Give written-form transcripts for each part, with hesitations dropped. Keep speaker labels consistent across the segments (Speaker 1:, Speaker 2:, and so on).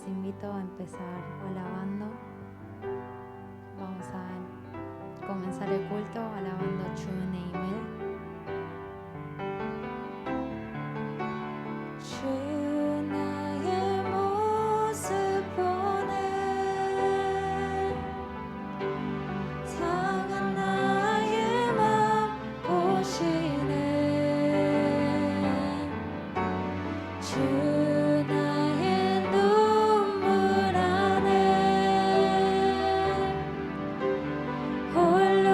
Speaker 1: invito a empezar alabando. Vamos a comenzar el culto alabando a True Name. 주 나의 모습 보네 상한 나의 맘 보시네 주 나의 눈물 안에 홀로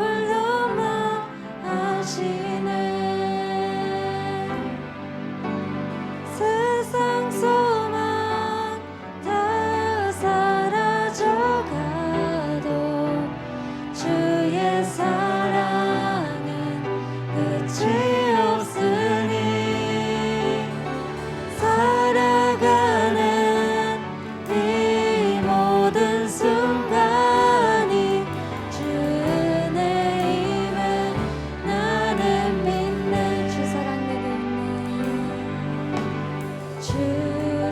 Speaker 1: 홀로만 하시네 세상 소망 다 사라져가도 주의 사랑은 끝이 없으니 살아가는 이 모든 순간이 주의 힘에 나는 믿네 주 사랑 내게 있네 주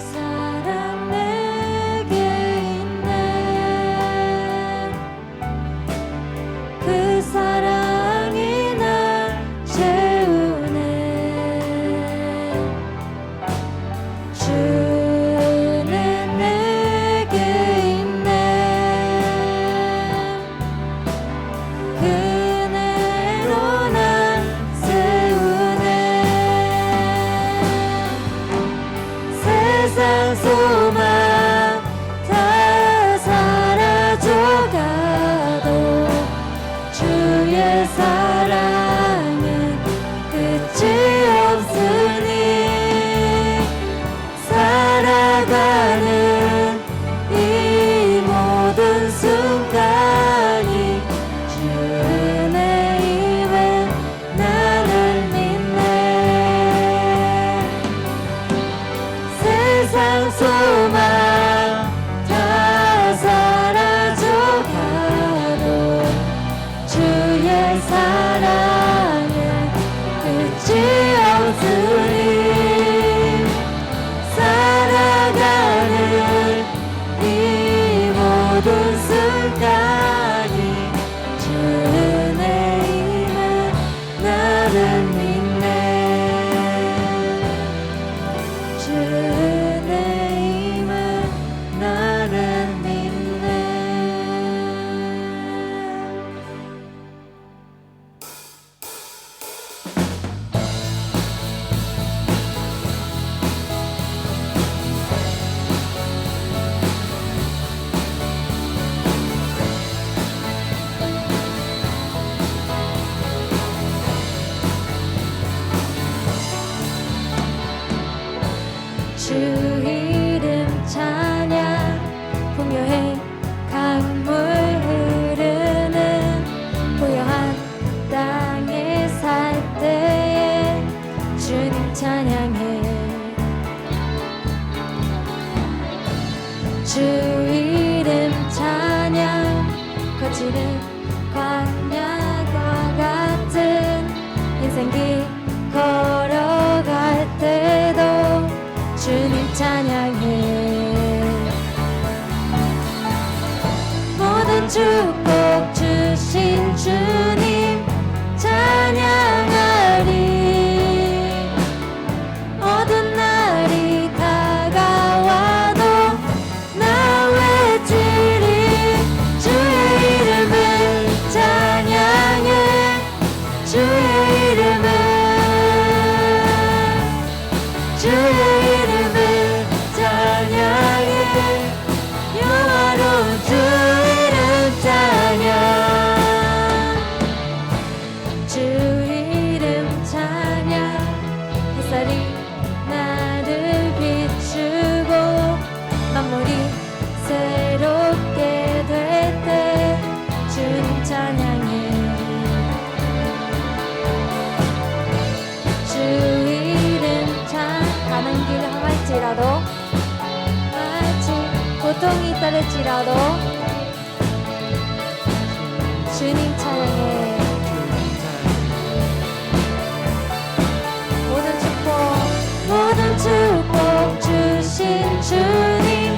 Speaker 1: 사랑 내게 있네 그 사랑이 날 채우네 주는 내게 있네 그네로 날 세우네 세상 소망 다 사라져가도 주의 사랑은 끝이 없으니 살아가는 이 모든 순간이 주의 힘에 나를 믿네 세상 소망 다 사라져가도 주의 사랑은 끝이 없으니 살아가는 이 모든 순간이 주의 힘에 나를 믿네 주의 힘에 나를 믿네 주 이름 찬양 풍요해 강물 흐르는 고요한 땅에 살 때에 주님 찬양해 주 이름 찬양 거칠은 광야와 같은 인생길 걸어갈 때도 주님 찬양해 모든 축복 주신 주님 찬양하리 어두운 날이 다가와도 나 외치리 주의 이름을 찬양해 주의 이름을 주의 이름을 찬양해 영화로운 주 이름 찬양 주 이름 찬양 햇살이 나를 비추고 만물이 새롭게 될 때 주님 찬양해 주 이름 가는 길 험할지라도 고통이 따를지라도 주님 찬양해 모든 축복 주신 주님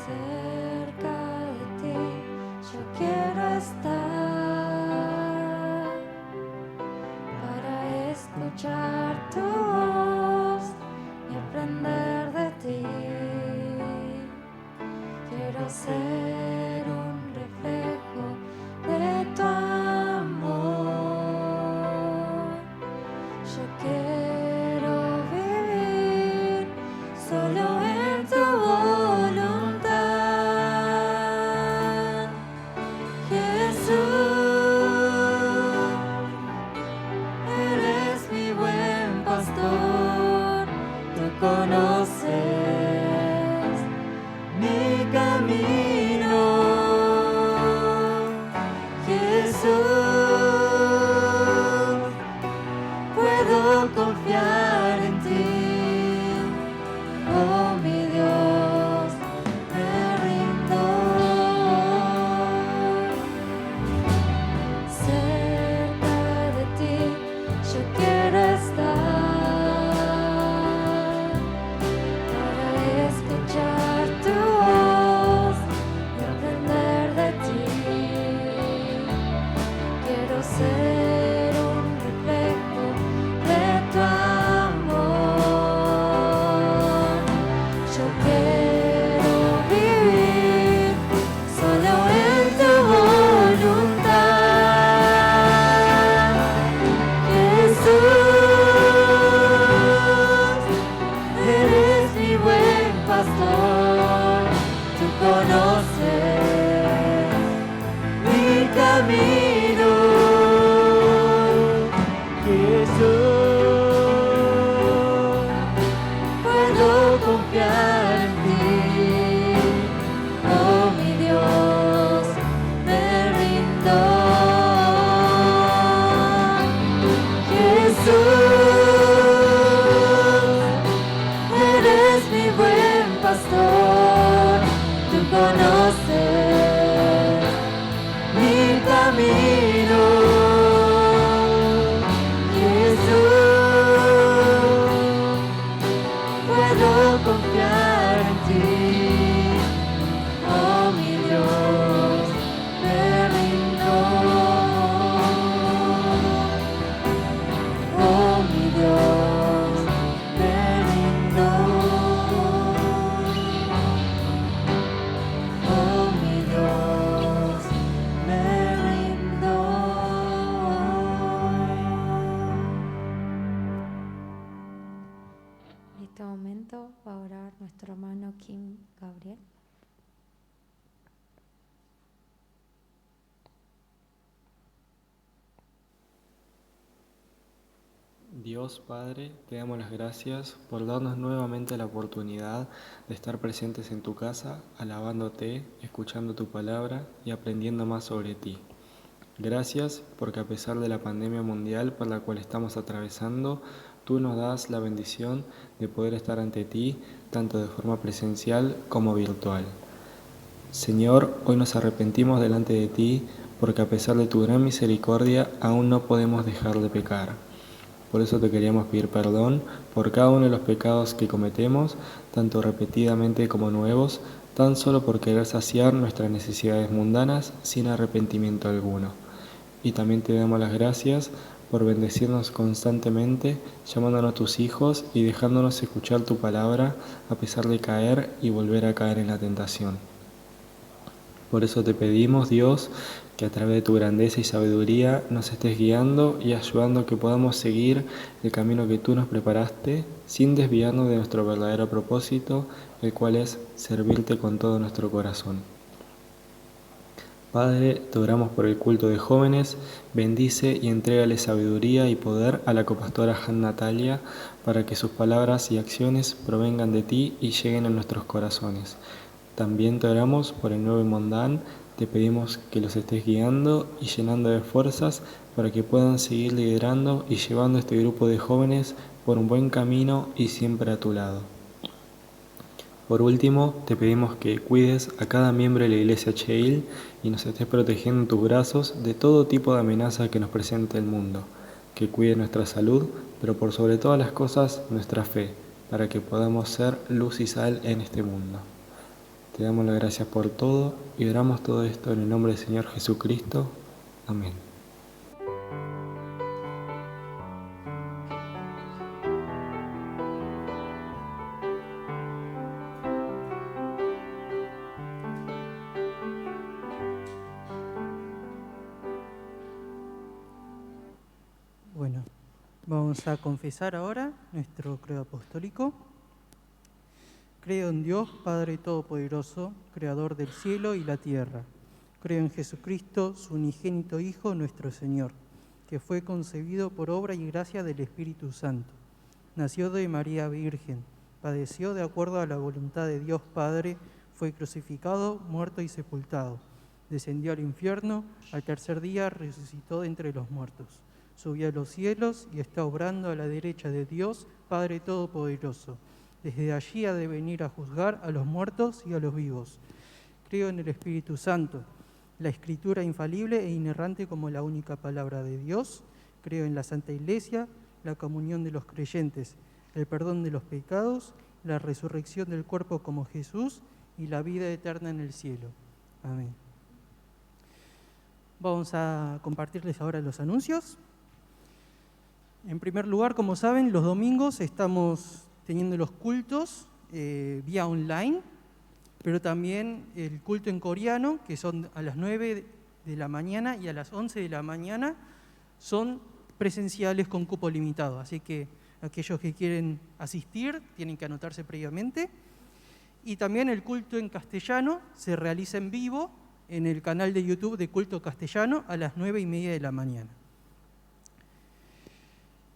Speaker 1: cerca de ti, yo quiero estar para escuchar tu voz y aprender de ti. Quiero ser un reflejo de tu amor. Yo quiero vivir solo en tu voluntad, Jesús. Eres mi buen pastor, tú conoces mi camino, Jesús. Puedo confiar en ti, oh mi Dios, me rindo. Cerca de ti, yo quiero estar para escuchar tu voz y aprender de ti. Quiero ser un reflejo de tu amor. Yo quiero vivir solo en tu voluntad, Jesús. Eres mi buen pastor, tú conoces mi camino, Jesús. Puedo confiar en ti, oh mi Dios, me rindo. Jesús, eres mi buen pastor, tú conoces mi camino, Jesús. Puedo confiar en ti, oh mi Dios, me rindo. Oh mi Dios, me rindo. Oh mi Dios, me rindo. En este momento va a orar nuestro hermano Kim Gabriel.
Speaker 2: Dios Padre, te damos las gracias por darnos nuevamente la oportunidad de estar presentes en tu casa, alabándote, escuchando tu palabra y aprendiendo más sobre ti. Gracias porque a pesar de la pandemia mundial por la cual estamos atravesando, tú nos das la bendición de poder estar ante ti, tanto de forma presencial como virtual. Señor, hoy nos arrepentimos delante de ti porque a pesar de tu gran misericordia aún no podemos dejar de pecar. Por eso te queríamos pedir perdón por cada uno de los pecados que cometemos, tanto repetidamente como nuevos, tan solo por querer saciar nuestras necesidades mundanas sin arrepentimiento alguno. Y también te damos las gracias por bendecirnos constantemente, llamándonos tus hijos y dejándonos escuchar tu palabra a pesar de caer y volver a caer en la tentación. Por eso te pedimos, Dios, que a través de tu grandeza y sabiduría nos estés guiando y ayudando a que podamos seguir el camino que tú nos preparaste, sin desviarnos de nuestro verdadero propósito, el cual es servirte con todo nuestro corazón. Padre, te oramos por el culto de jóvenes, bendice y entrégale sabiduría y poder a la copastora Han Natalia para que sus palabras y acciones provengan de ti y lleguen a nuestros corazones. También te oramos por el nuevo Mondán, te pedimos que los estés guiando y llenando de fuerzas para que puedan seguir liderando y llevando este grupo de jóvenes por un buen camino y siempre a tu lado. Por último, te pedimos que cuides a cada miembro de la Iglesia Cheil y nos estés protegiendo en tus brazos de todo tipo de amenaza que nos presente el mundo, que cuide nuestra salud, pero por sobre todas las cosas nuestra fe, para que podamos ser luz y sal en este mundo. te damos las gracias por todo y oramos todo esto en el nombre del Señor Jesucristo. Amén.
Speaker 3: Bueno, vamos a confesar ahora nuestro credo apostólico. Creo en Dios, Padre Todopoderoso, Creador del cielo y la tierra. Creo en Jesucristo, su unigénito Hijo, nuestro Señor, que fue concebido por obra y gracia del Espíritu Santo. Nació de María Virgen, padeció de acuerdo a la voluntad de Dios Padre, fue crucificado, muerto y sepultado. Descendió al infierno, al tercer día resucitó de entre los muertos. Subió a los cielos y está obrando a la derecha de Dios, Padre Todopoderoso. Desde allí ha de venir a juzgar a los muertos y a los vivos. Creo en el Espíritu Santo, la Escritura infalible e inerrante como la única palabra de Dios. Creo en la Santa Iglesia, la comunión de los creyentes, el perdón de los pecados, la resurrección del cuerpo como Jesús y la vida eterna en el cielo. Amén. Vamos a compartirles ahora los anuncios. En primer lugar, como saben, los domingos estamos teniendo los cultos vía online, pero también el culto en coreano, que son a las 9 de la mañana y a las 11 de la mañana, son presenciales con cupo limitado. Así que aquellos que quieren asistir tienen que anotarse previamente. Y también el culto en castellano se realiza en vivo en el canal de YouTube de Culto Castellano a las 9:30 de la mañana.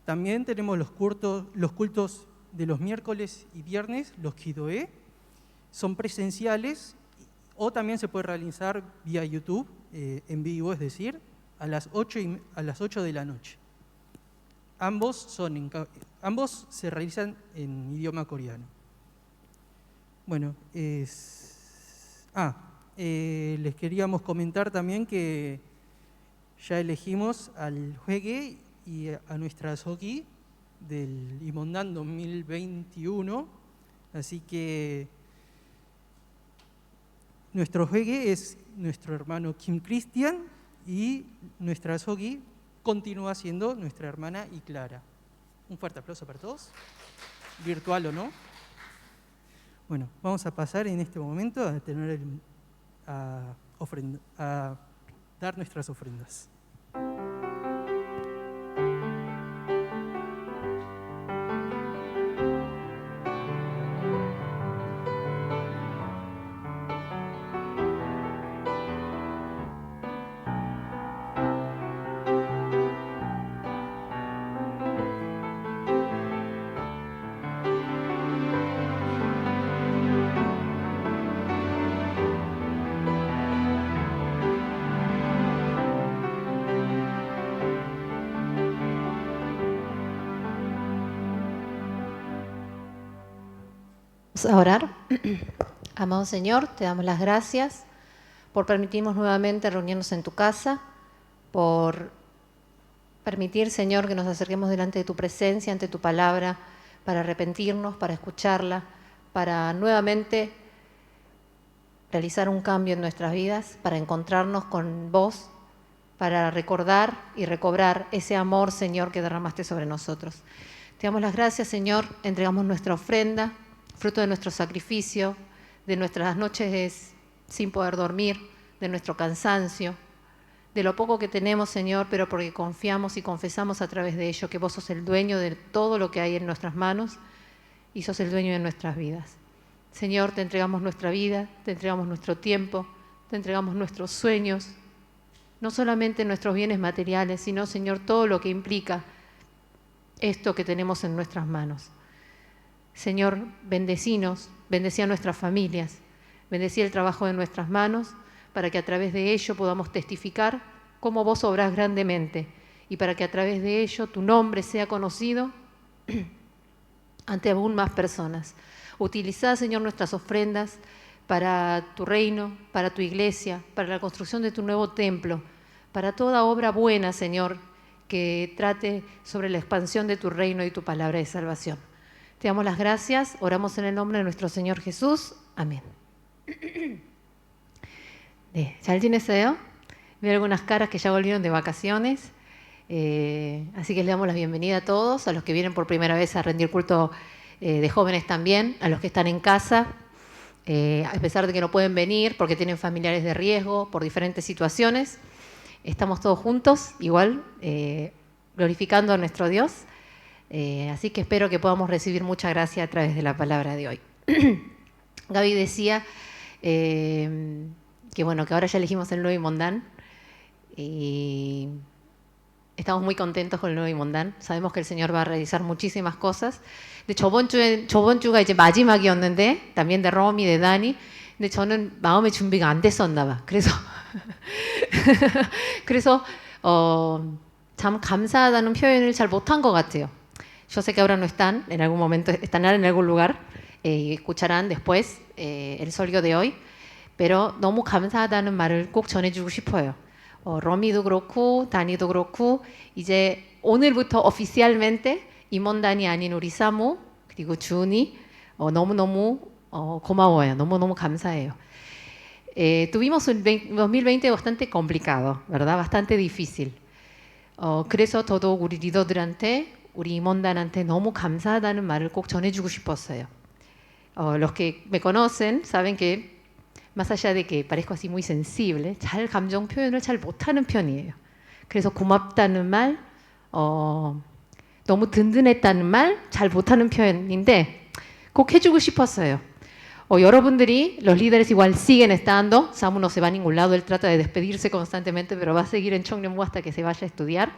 Speaker 3: También tenemos los cultos de los miércoles y viernes, los Kidoé, son presenciales o también se puede realizar vía YouTube en vivo, es decir, a las 8 de la noche. Ambos se realizan en idioma coreano. Bueno, les queríamos comentar también que ya elegimos al Juegue y a nuestra Soki del Imondan 2021, así que nuestro Juegue es nuestro hermano Kim Christian y nuestra Soki continúa siendo nuestra hermana y Clara. Un fuerte aplauso para todos, virtual o no. Bueno, vamos a pasar en este momento a dar nuestras ofrendas.
Speaker 4: A orar. Amado Señor, te damos las gracias por permitirnos nuevamente reunirnos en tu casa, por permitir, Señor, que nos acerquemos delante de tu presencia, ante tu palabra, para arrepentirnos, para escucharla, para nuevamente realizar un cambio en nuestras vidas, para encontrarnos con vos, para recordar y recobrar ese amor, Señor, que derramaste sobre nosotros. Te damos las gracias, Señor, entregamos nuestra ofrenda, fruto de nuestro sacrificio, de nuestras noches sin poder dormir, de nuestro cansancio, de lo poco que tenemos, Señor, pero porque confiamos y confesamos a través de ello que vos sos el dueño de todo lo que hay en nuestras manos y sos el dueño de nuestras vidas. Señor, te entregamos nuestra vida, te entregamos nuestro tiempo, te entregamos nuestros sueños, no solamente nuestros bienes materiales, sino, Señor, todo lo que implica esto que tenemos en nuestras manos. Señor, bendecinos, bendecí a nuestras familias, bendecí el trabajo de nuestras manos, para que a través de ello podamos testificar cómo vos obrás grandemente y para que a través de ello tu nombre sea conocido ante aún más personas. Utilizá, Señor, nuestras ofrendas para tu reino, para tu iglesia, para la construcción de tu nuevo templo, para toda obra buena, Señor, que trate sobre la expansión de tu reino y tu palabra de salvación. Te damos las gracias, oramos en el nombre de nuestro Señor Jesús. Amén. 잘 지냈어요? Veo algunas caras que ya volvieron de vacaciones. Así que les damos la bienvenida a todos, a los que vienen por primera vez a rendir culto de jóvenes también, a los que están en casa, a pesar de que no pueden venir porque tienen familiares de riesgo por diferentes situaciones. Estamos todos juntos, igual, glorificando a nuestro Dios. Así que espero que podamos recibir mucha gracia a través de la palabra de hoy. Gaby decía que bueno, que ahora ya elegimos el nuevo Imondán y estamos muy contentos con el nuevo Imondán. Sabemos que el Señor va a realizar muchísimas cosas. De hecho, 저번 주가 이제 마지막이었는데, también de Romy, de Dani. 근데 저는 마음의 준비가 안 됐었나 봐. 그래서 참 감사하다는 표현을 잘 못한 것 같아요. Yo sé que ahora no están, en algún momento estarán en algún lugar y escucharán después el solio de hoy. pero 너무 감사하다는 말을 꼭 전해주고 싶어요. 러미도 그렇고 다니도 그렇고 이제 오늘부터 oficialmente 임원단이 아닌 우리 사모 그리고 준이 너무너무 고마워요. 너무너무 감사해요. Tuvimos un 2020 bastante complicado, ¿verdad? Bastante difícil. 그래서 더더욱 우리 리더들한테 우리 임원단한테 너무 감사하다는 말을 꼭 전해주고 싶었어요. Los que me conocen saben que más allá de que parezco así muy sensible, 잘 감정 표현을 잘 못하는 편이에요. 그래서 고맙다는 말, 너무 든든했다는 말, 잘 못하는 표현인데 꼭 해주고 싶었어요. 여러분들이, los líderes igual siguen estando, Samu no se va a ningún lado, él trata de despedirse constantemente, pero va a seguir en Cheongryongbu hasta que se vaya a estudiar.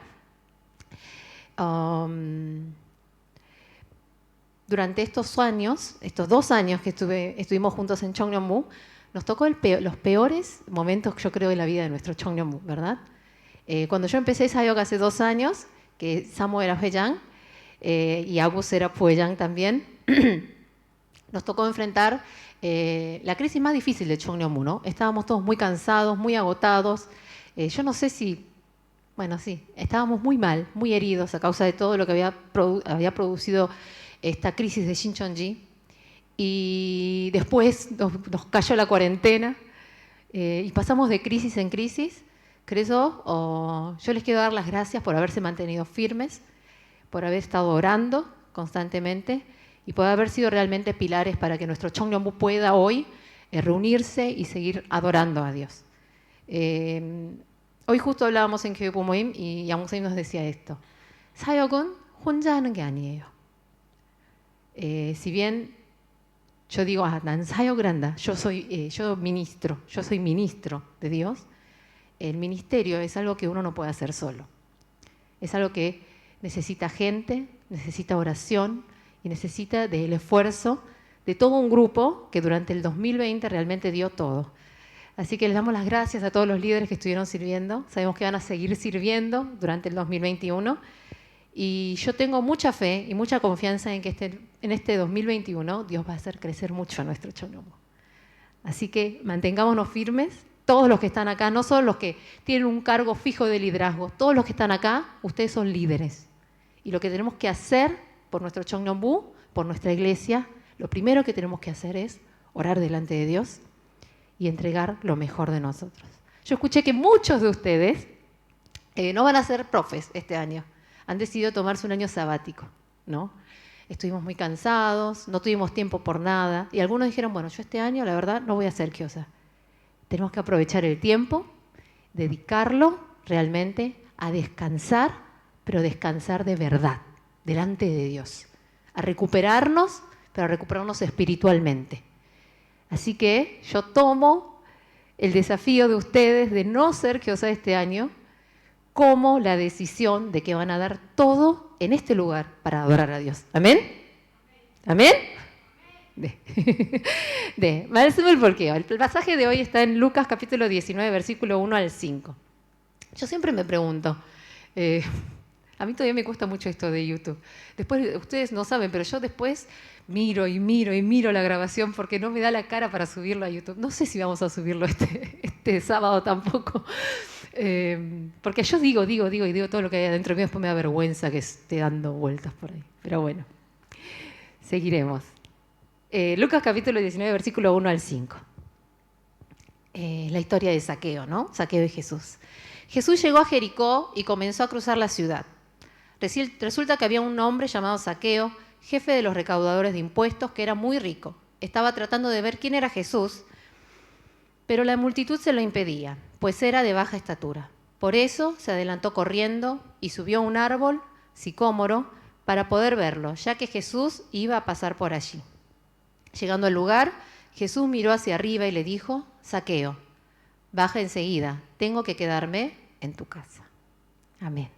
Speaker 4: Durante estos años, estos 2 años que estuvimos juntos en Cheongryongbu, nos tocó los peores momentos, yo creo, de la vida de nuestro Cheongryongbu, ¿verdad? Cuando yo empecé Sayok hace 2 años, que Samu era Hueyang y Agus era Pueyang también, nos tocó enfrentar la crisis más difícil de Cheongryongbu, ¿no? Estábamos todos muy cansados, muy agotados. Yo no sé si, bueno, sí, estábamos muy mal, muy heridos a causa de todo lo que había producido esta crisis de Shincheonji. Y después nos cayó la cuarentena y pasamos de crisis en crisis. Por eso yo les quiero dar las gracias por haberse mantenido firmes, por haber estado orando constantemente y por haber sido realmente pilares para que nuestro Cheongryongbu pueda hoy reunirse y seguir adorando a Dios. Hoy justo hablábamos en 교회부 모임 y Yang Muksa님 nos decía esto. 사역은 혼자 하는 게 아니에요. Si bien yo digo, 난 사역을 한다. Yo soy ministro de Dios. El ministerio es algo que uno no puede hacer solo. Es algo que necesita gente, necesita oración y necesita del esfuerzo de todo un grupo que durante el 2020 realmente dio todo. Así que les damos las gracias a todos los líderes que estuvieron sirviendo. Sabemos que van a seguir sirviendo durante el 2021. Y yo tengo mucha fe y mucha confianza en que en este 2021 Dios va a hacer crecer mucho a nuestro Cheongryongbu. Así que mantengámonos firmes, todos los que están acá, no solo los que tienen un cargo fijo de liderazgo, todos los que están acá, ustedes son líderes. Y lo que tenemos que hacer por nuestro Cheongryongbu, por nuestra iglesia, lo primero que tenemos que hacer es orar delante de Dios y entregar lo mejor de nosotros. Yo escuché que muchos de ustedes no van a ser profes este año. Han decidido tomarse un año sabático, ¿no? Estuvimos muy cansados, no tuvimos tiempo por nada. Y algunos dijeron, bueno, yo este año, la verdad, no voy a ser kiosa. Tenemos que aprovechar el tiempo, dedicarlo realmente a descansar, pero descansar de verdad, delante de Dios. A recuperarnos, pero a recuperarnos espiritualmente. Así que yo tomo el desafío de ustedes de no ser kiosa este año, como la decisión de que van a dar todo en este lugar para adorar a Dios. ¿Amén? ¿Amén? 말씀을 볼게요. El pasaje de hoy está en Lucas capítulo 19, versículo 1 al 5. Yo siempre me pregunto, a mí todavía me cuesta mucho esto de YouTube. Después, ustedes no saben, pero yo después miro la grabación porque no me da la cara para subirlo a YouTube. No sé si vamos a subirlo este sábado tampoco. Porque yo digo todo lo que hay adentro mío, después me da vergüenza que esté dando vueltas por ahí. Pero bueno, seguiremos. Lucas capítulo 19, versículo 1 al 5. la historia de Zaqueo, ¿no? Zaqueo y Jesús. Jesús llegó a Jericó y comenzó a cruzar la ciudad. Resulta que había un hombre llamado Zaqueo, jefe de los recaudadores de impuestos, que era muy rico. Estaba tratando de ver quién era Jesús, pero la multitud se lo impedía, pues era de baja estatura. Por eso se adelantó corriendo y subió a un árbol, sicómoro, para poder verlo, ya que Jesús iba a pasar por allí. Llegando al lugar, Jesús miró hacia arriba y le dijo: Zaqueo, baja enseguida, tengo que quedarme en tu casa. Amén.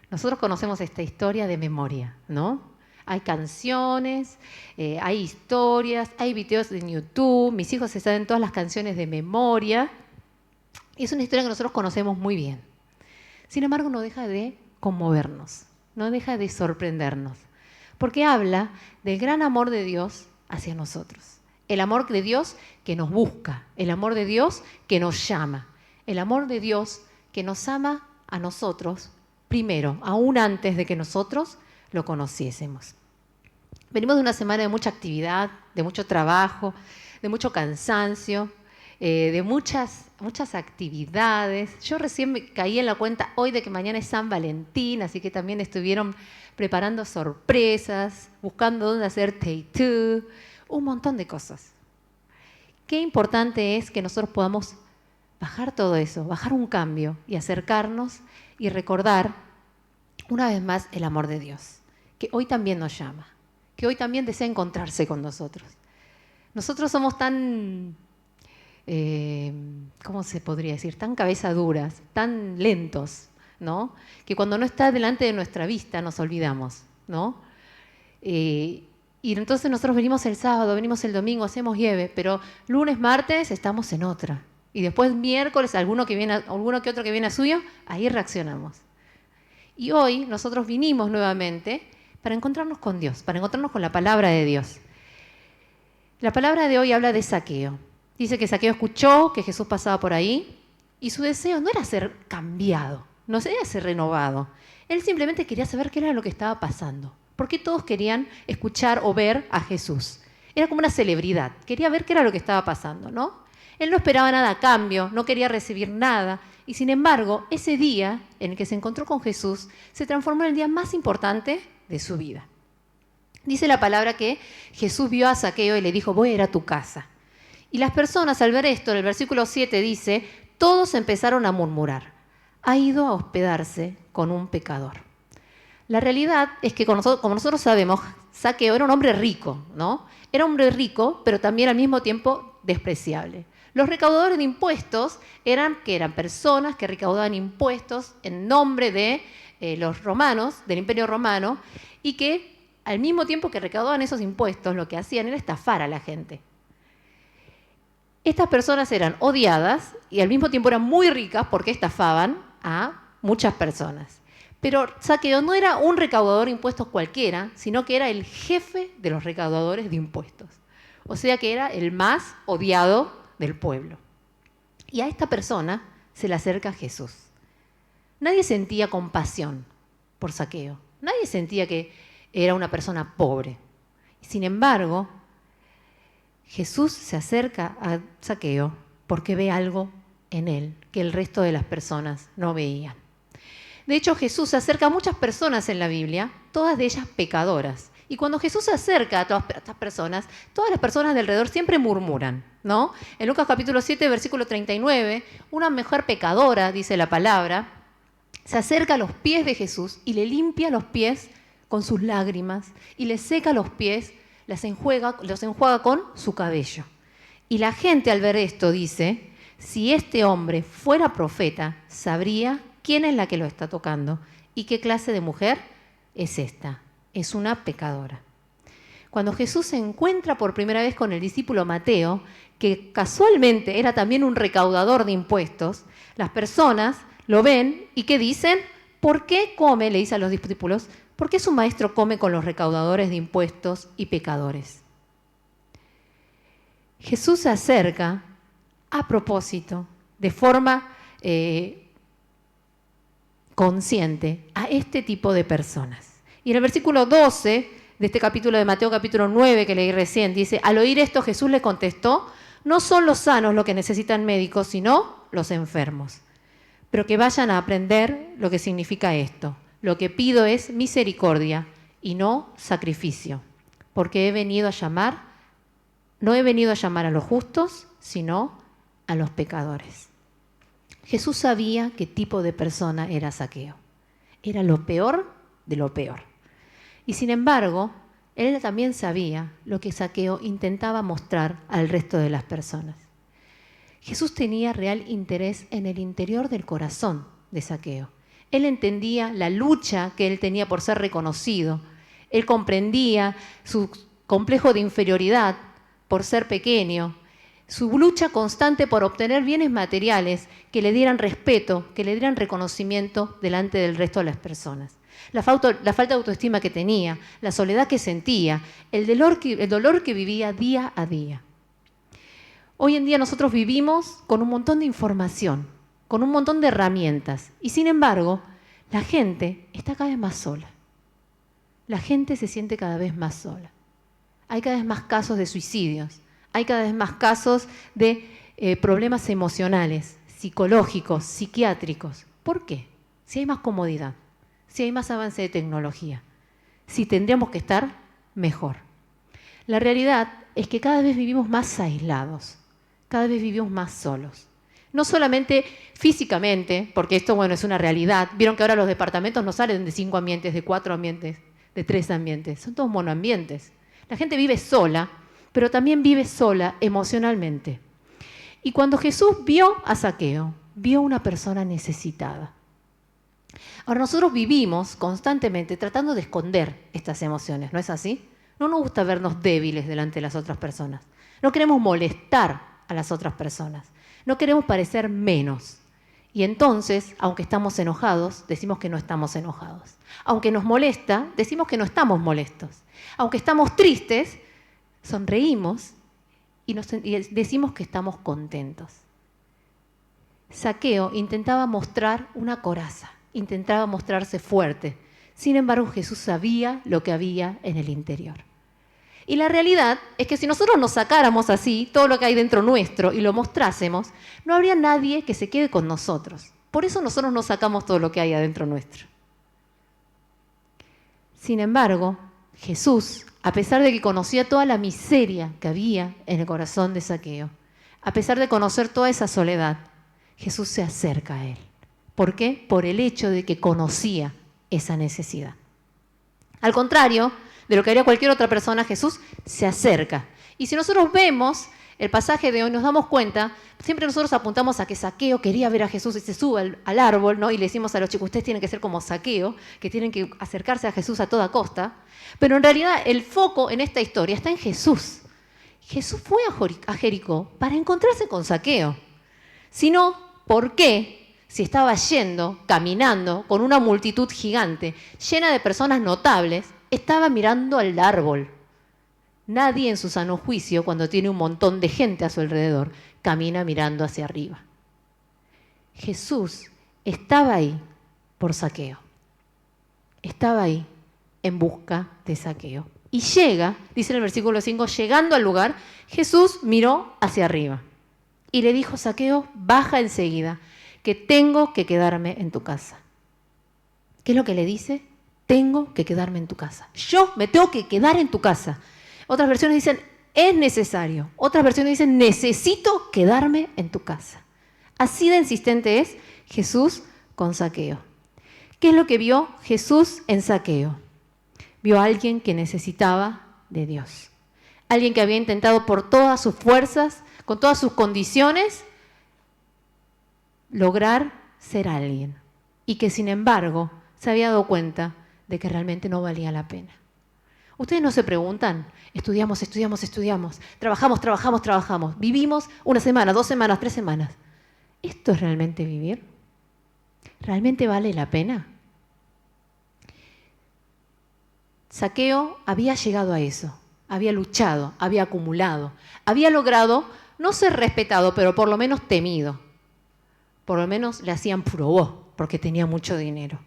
Speaker 4: Nosotros conocemos esta historia de memoria, ¿no? Hay canciones, hay historias, hay videos en YouTube, mis hijos se saben todas las canciones de memoria. Es una historia que nosotros conocemos muy bien. Sin embargo, no deja de conmovernos, no deja de sorprendernos, porque habla del gran amor de Dios hacia nosotros. El amor de Dios que nos busca, el amor de Dios que nos llama, el amor de Dios que nos ama a nosotros primero, aún antes de que nosotros lo conociésemos. Venimos de una semana de mucha actividad, de mucho trabajo, de mucho cansancio, de muchas actividades. Yo recién me caí en la cuenta hoy de que mañana es San Valentín, así que también estuvieron preparando sorpresas, buscando dónde hacer tattoo, un montón de cosas. Qué importante es que nosotros podamos bajar todo eso, bajar un cambio y acercarnos y recordar una vez más el amor de Dios, que hoy también nos llama, que hoy también desea encontrarse con nosotros. Nosotros somos tan, ¿cómo se podría decir? Tan cabezaduras, tan lentos, ¿no? Que cuando no está delante de nuestra vista nos olvidamos, ¿no? Y entonces nosotros venimos el sábado, venimos el domingo, hacemos lleve, pero lunes, martes estamos en otra. Y después miércoles, alguno que otro que viene a suyo, ahí reaccionamos. Y hoy nosotros vinimos nuevamente para encontrarnos con Dios, para encontrarnos con la palabra de Dios. La palabra de hoy habla de Zaqueo. Dice que Zaqueo escuchó que Jesús pasaba por ahí y su deseo no era ser cambiado, no era ser renovado. Él simplemente quería saber qué era lo que estaba pasando. ¿Por qué todos querían escuchar o ver a Jesús? Era como una celebridad, quería ver qué era lo que estaba pasando, ¿no? Él no esperaba nada a cambio, no quería recibir nada. Y sin embargo, ese día en el que se encontró con Jesús se transformó en el día más importante de su vida. Dice la palabra que Jesús vio a Zaqueo y le dijo: voy a ir a tu casa. Y las personas al ver esto, en el versículo 7 dice, todos empezaron a murmurar: ha ido a hospedarse con un pecador. La realidad es que, como nosotros sabemos, Zaqueo era un hombre rico, ¿no? Era un hombre rico, pero también al mismo tiempo despreciable. Los recaudadores de impuestos eran personas que recaudaban impuestos en nombre de los romanos, del Imperio Romano, y que al mismo tiempo que recaudaban esos impuestos, lo que hacían era estafar a la gente. Estas personas eran odiadas y al mismo tiempo eran muy ricas porque estafaban a muchas personas. Pero Zaqueo no era un recaudador de impuestos cualquiera, sino que era el jefe de los recaudadores de impuestos. O sea que era el más odiado del pueblo. Y a esta persona se le acerca Jesús. Nadie sentía compasión por Zaqueo. Nadie sentía que era una persona pobre. Sin embargo, Jesús se acerca a Zaqueo porque ve algo en él que el resto de las personas no veían. De hecho, Jesús se acerca a muchas personas en la Biblia, todas de ellas pecadoras. Y cuando Jesús se acerca a todas estas personas, todas las personas de alrededor siempre murmuran, ¿no? En Lucas capítulo 7, versículo 39, una mujer pecadora, dice la palabra, se acerca a los pies de Jesús y le limpia los pies con sus lágrimas y le seca los pies, los enjuaga con su cabello. Y la gente al ver esto dice, si este hombre fuera profeta, sabría quién es la que lo está tocando y qué clase de mujer es esta. Es una pecadora. Cuando Jesús se encuentra por primera vez con el discípulo Mateo, que casualmente era también un recaudador de impuestos, las personas lo ven y ¿qué dicen? ¿Por qué come? Le dice a los discípulos, ¿por qué su maestro come con los recaudadores de impuestos y pecadores? Jesús se acerca a propósito, de forma consciente, a este tipo de personas. Y en el versículo 12 de este capítulo de Mateo, capítulo 9, que leí recién, dice, al oír esto Jesús le contestó, no son los sanos los que necesitan médicos, sino los enfermos. Pero que vayan a aprender lo que significa esto. Lo que pido es misericordia y no sacrificio, porque no he venido a llamar a los justos, sino a los pecadores. Jesús sabía qué tipo de persona era Zaqueo. Era lo peor de lo peor. Y sin embargo, él también sabía lo que Zaqueo intentaba mostrar al resto de las personas. Jesús tenía real interés en el interior del corazón de Zaqueo. Él entendía la lucha que él tenía por ser reconocido. Él comprendía su complejo de inferioridad por ser pequeño, su lucha constante por obtener bienes materiales que le dieran respeto, que le dieran reconocimiento delante del resto de las personas. La falta de autoestima que tenía, la soledad que sentía, el dolor que vivía día a día. Hoy en día nosotros vivimos con un montón de información, con un montón de herramientas, y sin embargo, la gente está cada vez más sola. La gente se siente cada vez más sola. Hay cada vez más casos de suicidios, hay cada vez más casos de problemas emocionales, psicológicos, psiquiátricos. ¿Por qué? Si hay más comodidad, si hay más avance de tecnología, si tendríamos que estar mejor. La realidad es que cada vez vivimos más aislados, cada vez vivimos más solos. No solamente físicamente, porque esto, bueno, es una realidad. Vieron que ahora los departamentos no salen de 5 ambientes, de 4 ambientes, de 3 ambientes. Son todos monoambientes. La gente vive sola, pero también vive sola emocionalmente. Y cuando Jesús vio a Zaqueo, vio una persona necesitada. Ahora, nosotros vivimos constantemente tratando de esconder estas emociones, ¿no es así? No nos gusta vernos débiles delante de las otras personas. No queremos molestar a las otras personas. No queremos parecer menos. Y entonces, aunque estamos enojados, decimos que no estamos enojados. Aunque nos molesta, decimos que no estamos molestos. Aunque estamos tristes, sonreímos y decimos que estamos contentos. Zaqueo intentaba mostrar una coraza, intentaba mostrarse fuerte. Sin embargo, Jesús sabía lo que había en el interior. Y la realidad es que si nosotros nos sacáramos así todo lo que hay dentro nuestro y lo mostrásemos, no habría nadie que se quede con nosotros. Por eso nosotros nos sacamos todo lo que hay adentro nuestro. Sin embargo, Jesús, a pesar de que conocía toda la miseria que había en el corazón de Zaqueo, a pesar de conocer toda esa soledad, Jesús se acerca a él. ¿Por qué? Por el hecho de que conocía esa necesidad. Al contrario de lo que haría cualquier otra persona, Jesús se acerca. Y si nosotros vemos el pasaje de hoy, nos damos cuenta, siempre nosotros apuntamos a que Zaqueo quería ver a Jesús y se sube al árbol, ¿no? Y le decimos a los chicos, ustedes tienen que ser como Zaqueo, que tienen que acercarse a Jesús a toda costa. Pero en realidad el foco en esta historia está en Jesús. Jesús fue a Jericó para encontrarse con Zaqueo. Si no, ¿por qué? Si estaba yendo, caminando, con una multitud gigante, llena de personas notables, estaba mirando al árbol. Nadie en su sano juicio, cuando tiene un montón de gente a su alrededor, camina mirando hacia arriba. Jesús estaba ahí por Zaqueo. Estaba ahí en busca de Zaqueo. Y llega, dice en el versículo 5, llegando al lugar, Jesús miró hacia arriba y le dijo, Zaqueo, baja enseguida, que tengo que quedarme en tu casa. ¿Qué es lo que le dice? Tengo que quedarme en tu casa. Yo me tengo que quedar en tu casa. Otras versiones dicen, es necesario. Otras versiones dicen, necesito quedarme en tu casa. Así de insistente es Jesús con Zaqueo. ¿Qué es lo que vio Jesús en Zaqueo? Vio a alguien que necesitaba de Dios. Alguien que había intentado por todas sus fuerzas, con todas sus condiciones, lograr ser alguien. Y que sin embargo se había dado cuenta de que realmente no valía la pena. Ustedes no se preguntan, estudiamos, trabajamos, vivimos 1 semana, 2 semanas, 3 semanas. ¿Esto es realmente vivir? ¿Realmente vale la pena? Zaqueo había llegado a eso, había luchado, había acumulado, había logrado no ser respetado, pero por lo menos temido. Por lo menos le hacían purobó, porque tenía mucho dinero.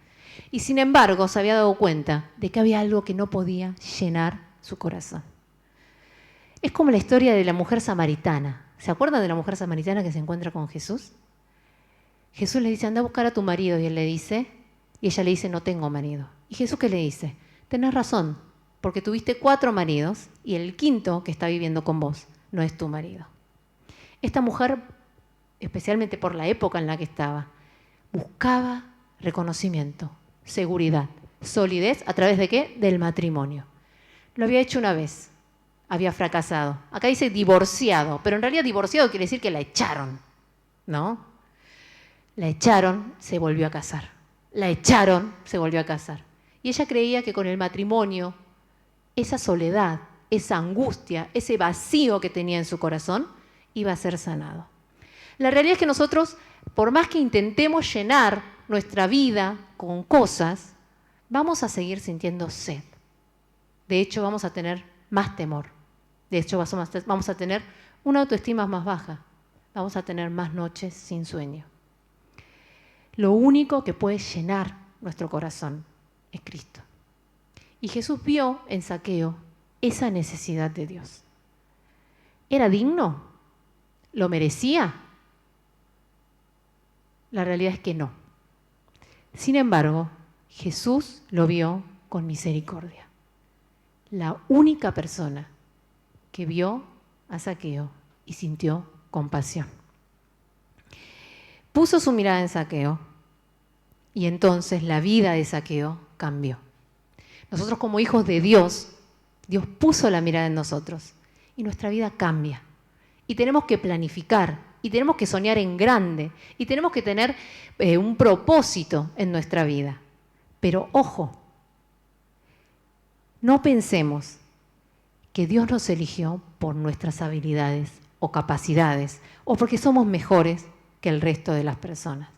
Speaker 4: Y sin embargo se había dado cuenta de que había algo que no podía llenar su corazón. Es como la historia de la mujer samaritana. ¿Se acuerdan de la mujer samaritana que se encuentra con Jesús? Jesús le dice, anda a buscar a tu marido. Y ella le dice, no tengo marido. ¿Y Jesús qué le dice? Tenés razón, porque tuviste 4 maridos y el quinto que está viviendo con vos no es tu marido. Esta mujer, especialmente por la época en la que estaba, buscaba reconocimiento, seguridad, solidez, ¿a través de qué? Del matrimonio. Lo había hecho una vez, había fracasado. Acá dice divorciado, pero en realidad divorciado quiere decir que la echaron, ¿no? La echaron, se volvió a casar. La echaron, se volvió a casar. Y ella creía que con el matrimonio, esa soledad, esa angustia, ese vacío que tenía en su corazón, iba a ser sanado. La realidad es que nosotros, por más que intentemos llenar nuestra vida con cosas, vamos a seguir sintiendo sed. De hecho, vamos a tener más temor. De hecho, vamos a tener una autoestima más baja. Vamos a tener más noches sin sueño. Lo único que puede llenar nuestro corazón es Cristo. Y Jesús vio en Zaqueo esa necesidad de Dios. ¿Era digno? ¿Lo merecía? La realidad es que no. Sin embargo, Jesús lo vio con misericordia. La única persona que vio a Zaqueo y sintió compasión. Puso su mirada en Zaqueo y entonces la vida de Zaqueo cambió. Nosotros como hijos de Dios, Dios puso la mirada en nosotros y nuestra vida cambia. Y tenemos que planificar, y tenemos que soñar en grande, y tenemos que tener un propósito en nuestra vida. Pero ojo, no pensemos que Dios nos eligió por nuestras habilidades o capacidades, o porque somos mejores que el resto de las personas.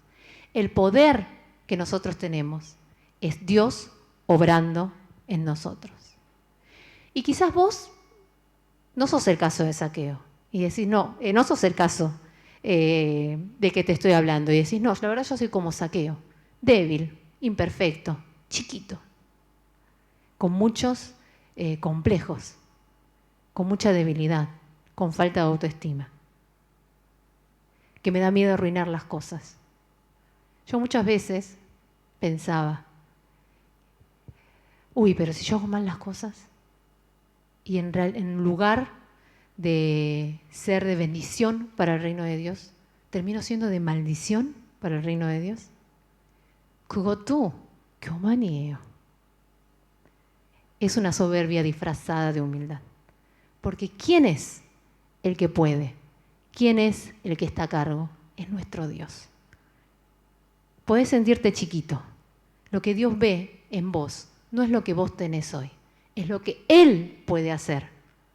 Speaker 4: El poder que nosotros tenemos es Dios obrando en nosotros. Y quizás vos no sos el caso de Zaqueo. Y decís, no sos el caso de que te estoy hablando. Y decís, no, la verdad yo soy como Zaqueo, débil, imperfecto, chiquito, con muchos complejos, con mucha debilidad, con falta de autoestima, que me da miedo arruinar las cosas. Yo muchas veces pensaba, pero si yo hago mal las cosas y en lugar de ser de bendición para el reino de Dios, termino siendo de maldición para el reino de Dios. Es una soberbia disfrazada de humildad. Porque ¿quién es el que puede? ¿Quién es el que está a cargo? Es nuestro Dios. Podés sentirte chiquito. Lo que Dios ve en vos no es lo que vos tenés hoy. Es lo que Él puede hacer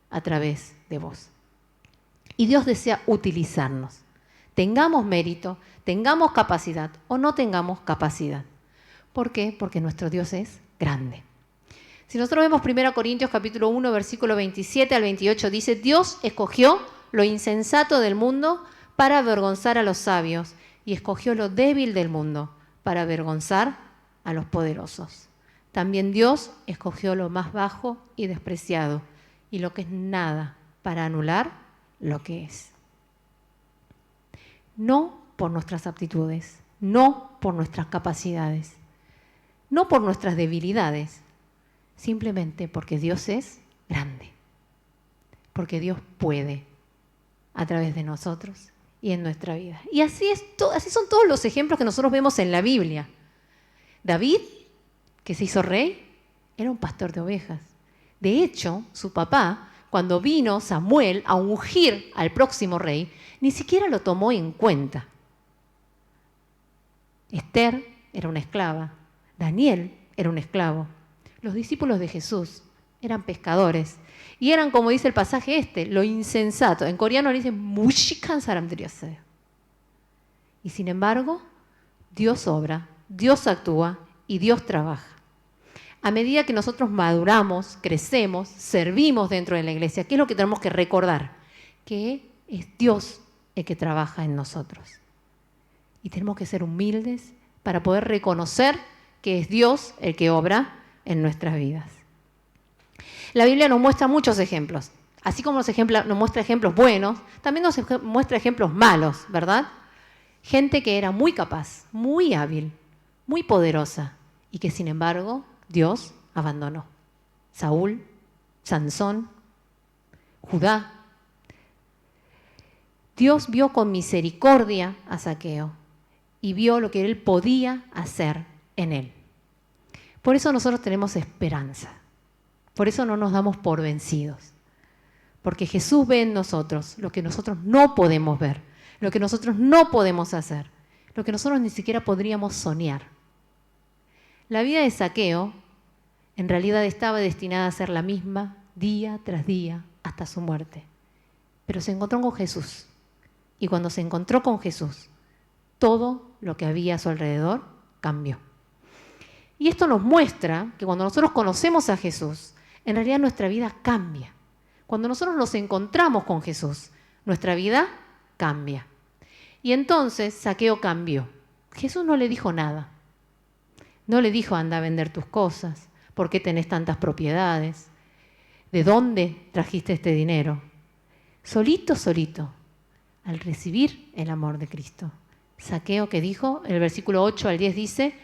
Speaker 4: a través de vos. Y Dios desea utilizarnos. Tengamos mérito, tengamos capacidad o no tengamos capacidad. ¿Por qué? Porque nuestro Dios es grande. Si nosotros vemos 1 Corintios capítulo 1, versículo 27 al 28, dice, Dios escogió lo insensato del mundo para avergonzar a los sabios y escogió lo débil del mundo para avergonzar a los poderosos. También Dios escogió lo más bajo y despreciado y lo que es nada para anular lo que es. No por nuestras aptitudes, no por nuestras capacidades, no por nuestras debilidades, simplemente porque Dios es grande, porque Dios puede a través de nosotros y en nuestra vida. Y así son todos los ejemplos que nosotros vemos en la Biblia. David, que se hizo rey, era un pastor de ovejas. De hecho, su papá, cuando vino Samuel a ungir al próximo rey, ni siquiera lo tomó en cuenta. Esther era una esclava, Daniel era un esclavo. Los discípulos de Jesús eran pescadores y eran, como dice el pasaje lo insensato. En coreano le dicen 무식한 사람들이었어요. Y sin embargo, Dios obra, Dios actúa y Dios trabaja. A medida que nosotros maduramos, crecemos, servimos dentro de la iglesia, ¿qué es lo que tenemos que recordar? Que es Dios el que trabaja en nosotros. Y tenemos que ser humildes para poder reconocer que es Dios el que obra en nuestras vidas. La Biblia nos muestra muchos ejemplos. Así como nos muestra ejemplos buenos, también nos muestra ejemplos malos, ¿verdad? Gente que era muy capaz, muy hábil, muy poderosa y que sin embargo Dios abandonó. Saúl, Sansón, Judá. Dios vio con misericordia a Zaqueo y vio lo que él podía hacer en él. Por eso nosotros tenemos esperanza. Por eso no nos damos por vencidos. Porque Jesús ve en nosotros lo que nosotros no podemos ver, lo que nosotros no podemos hacer, lo que nosotros ni siquiera podríamos soñar. La vida de Zaqueo en realidad estaba destinada a ser la misma día tras día hasta su muerte. Pero se encontró con Jesús. Y cuando se encontró con Jesús, todo lo que había a su alrededor cambió. Y esto nos muestra que cuando nosotros conocemos a Jesús, en realidad nuestra vida cambia. Cuando nosotros nos encontramos con Jesús, nuestra vida cambia. Y entonces Zaqueo cambió. Jesús no le dijo nada. No le dijo, anda a vender tus cosas, ¿por qué tenés tantas propiedades? ¿De dónde trajiste este dinero? Solito, al recibir el amor de Cristo. Zaqueo, que dijo, el versículo 8 al 10 dice,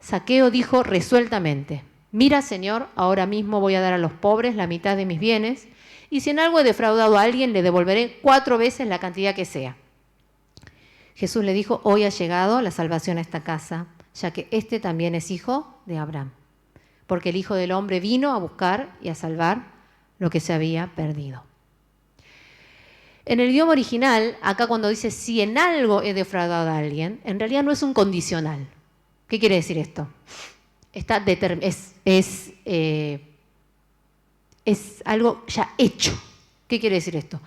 Speaker 4: Zaqueo dijo resueltamente, mira, Señor, ahora mismo voy a dar a los pobres la mitad de mis bienes, y si en algo he defraudado a alguien, le devolveré 4 veces la cantidad que sea. Jesús le dijo, hoy ha llegado la salvación a esta casa, ya que este también es hijo de Abraham, porque el Hijo del Hombre vino a buscar y a salvar lo que se había perdido. En el idioma original, acá cuando dice si en algo he defraudado a alguien, en realidad no es un condicional. ¿Qué quiere decir esto? Es algo ya hecho. ¿Qué quiere decir esto?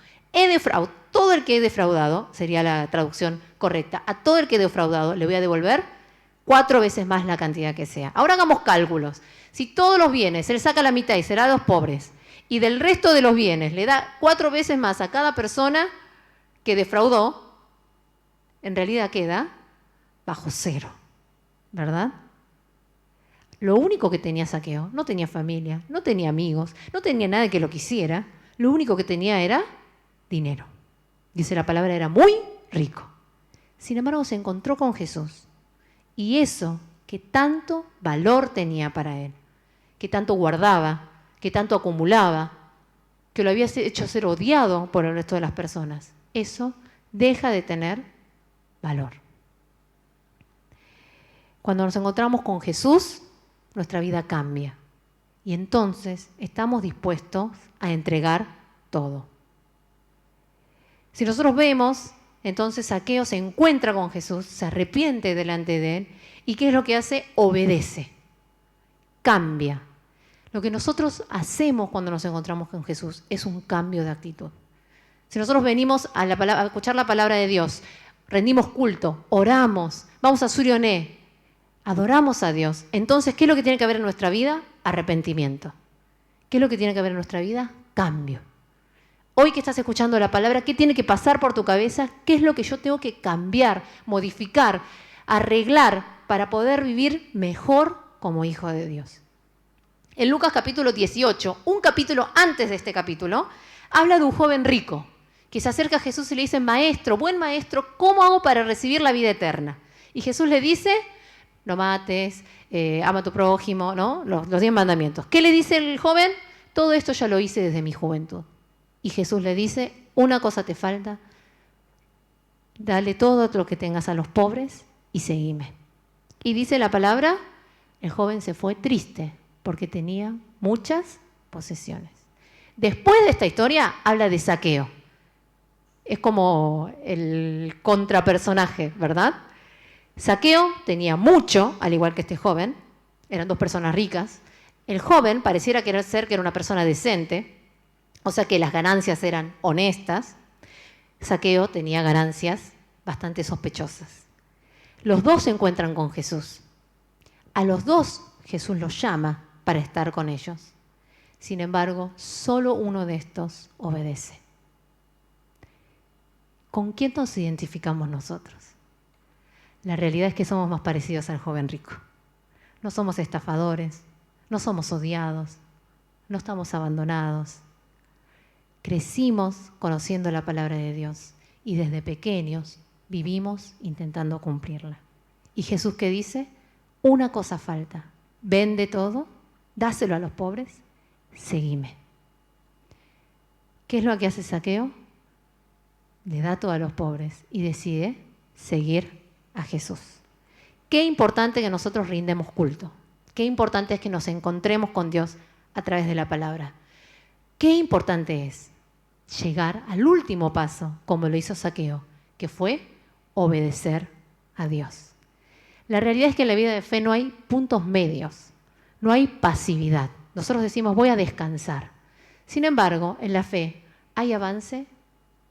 Speaker 4: Todo el que he defraudado, sería la traducción correcta, a todo el que he defraudado le voy a devolver 4 veces más la cantidad que sea. Ahora hagamos cálculos. Si todos los bienes, él saca la mitad y será a los pobres, y del resto de los bienes le da 4 veces más a cada persona que defraudó, en realidad queda bajo 0, ¿verdad? Lo único que tenía Zaqueo, no tenía familia, no tenía amigos, no tenía nada que lo quisiera, lo único que tenía era dinero. Dice la palabra, era muy rico. Sin embargo, se encontró con Jesús. Y eso que tanto valor tenía para él, que tanto guardaba, que tanto acumulaba, que lo había hecho ser odiado por el resto de las personas, eso deja de tener valor. Cuando nos encontramos con Jesús, nuestra vida cambia. Y entonces estamos dispuestos a entregar todo. Si nosotros vemos, entonces Zaqueo se encuentra con Jesús, se arrepiente delante de él, ¿y qué es lo que hace? Obedece, cambia. Lo que nosotros hacemos cuando nos encontramos con Jesús es un cambio de actitud. Si nosotros venimos a escuchar la palabra de Dios, rendimos culto, oramos, vamos a Surioné, adoramos a Dios, entonces, ¿qué es lo que tiene que haber en nuestra vida? Arrepentimiento. ¿Qué es lo que tiene que haber en nuestra vida? Cambio. Hoy que estás escuchando la palabra, ¿qué tiene que pasar por tu cabeza? ¿Qué es lo que yo tengo que cambiar, modificar, arreglar para poder vivir mejor como hijo de Dios? En Lucas capítulo 18, un capítulo antes de este capítulo, habla de un joven rico que se acerca a Jesús y le dice, maestro, buen maestro, ¿cómo hago para recibir la vida eterna? Y Jesús le dice, no mates, ama a tu prójimo, ¿no? Los 10 mandamientos. ¿Qué le dice el joven? Todo esto ya lo hice desde mi juventud. Y Jesús le dice, una cosa te falta, dale todo lo que tengas a los pobres y seguime. Y dice la palabra, el joven se fue triste porque tenía muchas posesiones. Después de esta historia habla de Zaqueo. Es como el contrapersonaje, ¿verdad? Zaqueo tenía mucho, al igual que este joven, eran 2 personas ricas. El joven pareciera querer ser que era una persona decente, o sea que las ganancias eran honestas. Zaqueo tenía ganancias bastante sospechosas. Los 2 se encuentran con Jesús. A los 2 Jesús los llama para estar con ellos. Sin embargo, solo uno de estos obedece. ¿Con quién nos identificamos nosotros? La realidad es que somos más parecidos al joven rico. No somos estafadores, no somos odiados, no estamos abandonados. crecimos conociendo la palabra de Dios y desde pequeños vivimos intentando cumplirla. ¿Y Jesús qué dice? Una cosa falta, vende todo, dáselo a los pobres, seguime. ¿Qué es lo que hace Zaqueo? Le da todo a los pobres y decide seguir a Jesús. Qué importante que nosotros rindemos culto. Qué importante es que nos encontremos con Dios a través de la palabra. Qué importante es llegar al último paso, como lo hizo Zaqueo, que fue obedecer a Dios. La realidad es que en la vida de fe no hay puntos medios, no hay pasividad. Nosotros decimos, voy a descansar. Sin embargo, en la fe hay avance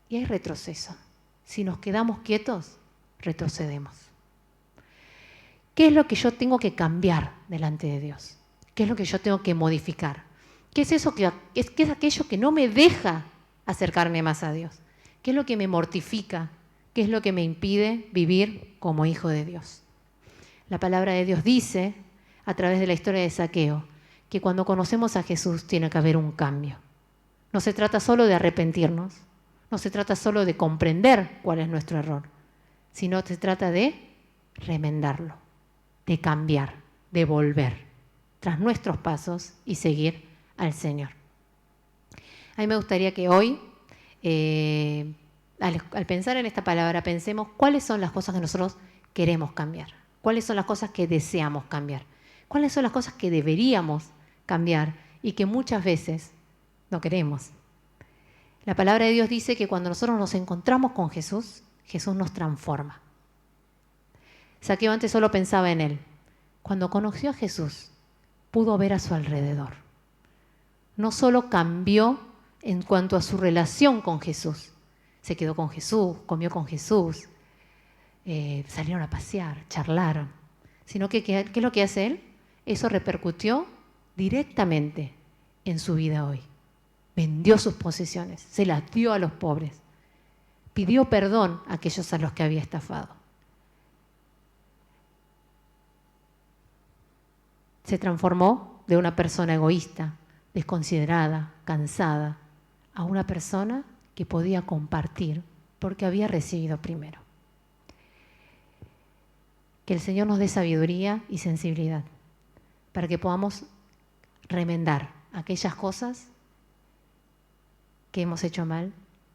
Speaker 4: y hay retroceso. Si nos quedamos quietos, retrocedemos. ¿Qué es lo que yo tengo que cambiar delante de Dios? ¿Qué es lo que yo tengo que modificar? ¿Qué es eso qué es aquello que no me deja acercarme más a Dios? ¿Qué es lo que me mortifica? ¿Qué es lo que me impide vivir como hijo de Dios? La palabra de Dios dice, a través de la historia de Zaqueo, que cuando conocemos a Jesús tiene que haber un cambio. No se trata solo de arrepentirnos, no se trata solo de comprender cuál es nuestro error, sino se trata de remendarlo, de cambiar, de volver tras nuestros pasos y seguir al Señor. A mí me gustaría que hoy, al pensar en esta palabra, pensemos cuáles son las cosas que nosotros queremos cambiar, cuáles son las cosas que deseamos cambiar, cuáles son las cosas que deberíamos cambiar y que muchas veces no queremos. La palabra de Dios dice que cuando nosotros nos encontramos con Jesús, Jesús nos transforma. Zaqueo antes solo pensaba en él. Cuando conoció a Jesús, pudo ver a su alrededor. No solo cambió en cuanto a su relación con Jesús, se quedó con Jesús, comió con Jesús, salieron a pasear, charlaron, sino que ¿qué es lo que hace él? Eso repercutió directamente en su vida hoy. Vendió sus posesiones, se las dio a los pobres, pidió perdón a aquellos a los que había estafado. Se transformó de una persona egoísta, desconsiderada, cansada, a una persona que podía compartir porque había recibido primero. Que el Señor nos dé sabiduría y sensibilidad para que podamos remendar aquellas cosas que hemos hecho mal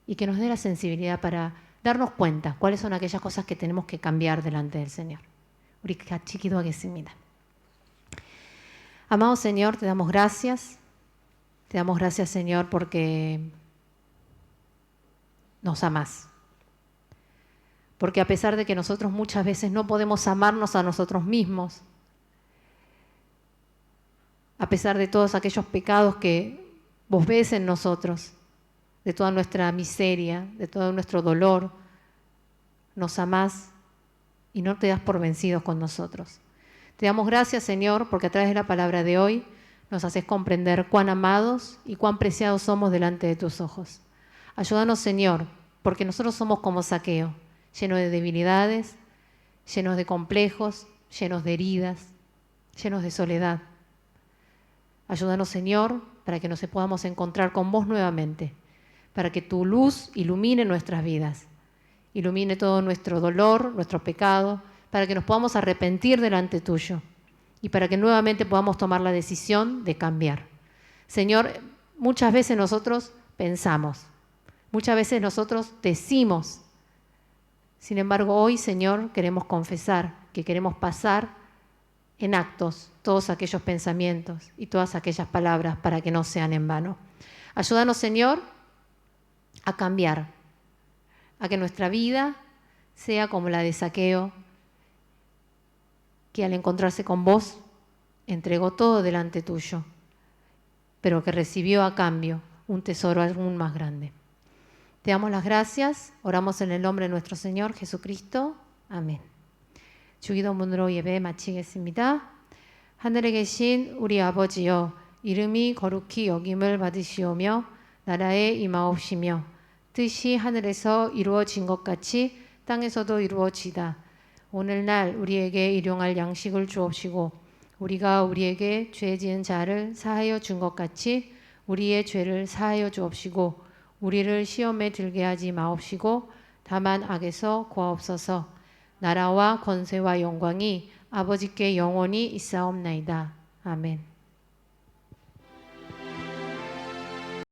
Speaker 4: y que nos dé la sensibilidad para darnos cuenta cuáles son aquellas cosas que tenemos que cambiar delante del Señor. Amado Señor, te damos gracias. Te damos gracias, Señor, porque nos amás. Porque a pesar de que nosotros muchas veces no podemos amarnos a nosotros mismos, a pesar de todos aquellos pecados que vos ves en nosotros, de toda nuestra miseria, de todo nuestro dolor, nos amás y no te das por vencidos con nosotros. Te damos gracias, Señor, porque a través de la palabra de hoy nos haces comprender cuán amados y cuán preciados somos delante de tus ojos. Ayúdanos, Señor, porque nosotros somos como Zaqueo, llenos de debilidades, llenos de complejos, llenos de heridas, llenos de soledad. Ayúdanos, Señor, para que nos podamos encontrar con vos nuevamente, para que tu luz ilumine nuestras vidas, ilumine todo nuestro dolor, nuestro pecado, para que nos podamos arrepentir delante tuyo y para que nuevamente podamos tomar la decisión de cambiar. Señor, muchas veces nosotros pensamos, muchas veces nosotros decimos. Sin embargo, hoy, Señor, queremos confesar que queremos pasar en actos todos aquellos pensamientos y todas aquellas palabras para que no sean en vano. Ayúdanos, Señor, a cambiar, a que nuestra vida sea como la de Zaqueo, que al encontrarse con vos entregó todo delante tuyo, pero que recibió a cambio un tesoro aún más grande. Te damos las gracias, oramos en el nombre de nuestro Señor Jesucristo. Amén. 주기도 문으로 예배 마치겠습니다. 하늘에 계신 우리 아버지여, 이름이 거룩히 여김을 받으시오며 나라에 임하옵시며 뜻이 하늘에서 이루어진 것 같이 땅에서도 이루어지다. 오늘날 우리에게 일용할 양식을 주옵시고 우리가 우리에게 죄 지은 자를 사하여 준 것 같이 우리의 죄를 사하여 주옵시고 우리를 시험에 들게 하지 마옵시고 다만 악에서 구하옵소서. 나라와 권세와 영광이 아버지께 영원히 있사옵나이다. 아멘.